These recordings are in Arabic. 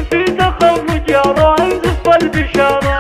في تخرج يا راعي زف البشارة.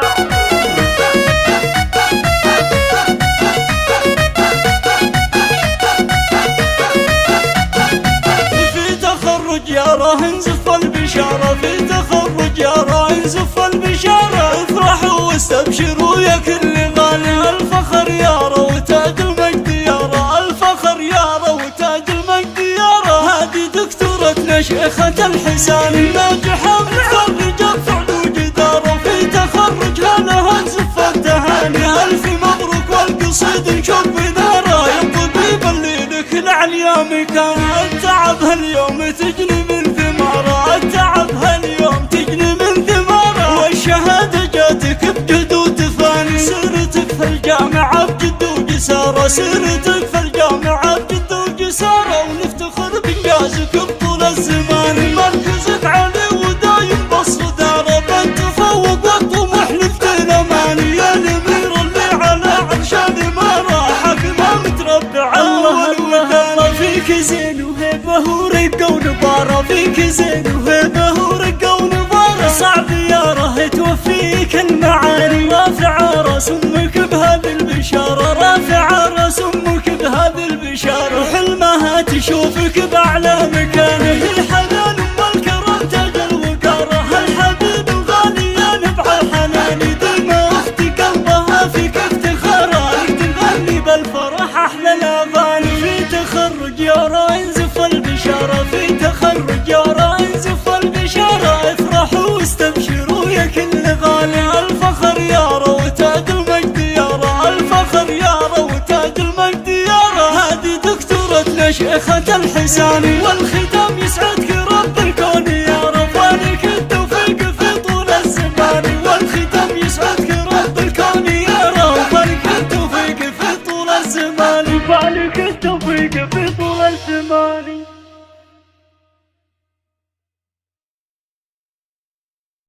في تخرج يا راهن زف البشارة، في تخرج يا راهن زف البشارة. افرحوا واستبشروا يا كل غالي، الفخر يارا وتاج المجد يارا، الفخر يارا وتاج المجد يارا. هذه دكتورتنا شيخة الحسان الناجحة متخرجة بفعل وجدارة، في تخرجها لها نزف التهاني. ألف مبروك والقصيد نشوف بناره، يا طبيب اللي لك العليا مكانه. التعب هاليوم تجني من ثماره، التعب هاليوم تجني من ثماره. والشهادة جاتك بجهد وتفاني، سيرتك في الجامعة بجد وجسارة، سيرتك في الجامعة بجد وجسارة. ونفتخر بإنجازك بطول الزمان، مركزك عالي ودايم بالصدارة. بالتفوق والطموح لفت الأمان، يا الأمير اللي على عرش الإمارة، حاكمة متربع الله الله. فيك زين وهيبة ورقة ونبارة، فيك زين وهيبة ورقة ونبارة. صعب يا ره توفيك المعاني، رافع راس امك بهذه البشارة، رافع راس امك بهذه البشارة. وحلمها تشوفك باعلى مكانه، الحنان والكرم تاج الوقارة. الحبيب الغالي يا نبع الحنان، دمى اختي قلبها فيك افتخارا، تغني بالفرح احلى الاغاني. في تخرج يا راين زف البشارة، في تخرج يا راين زف البشارة. افرحوا واستبشروا يا كل غالي، الفخر يارا وتاج المجد يارا، الفخر يارا وتاج المجد يارا. هذه دكتورتنا شيخة الحسان والختام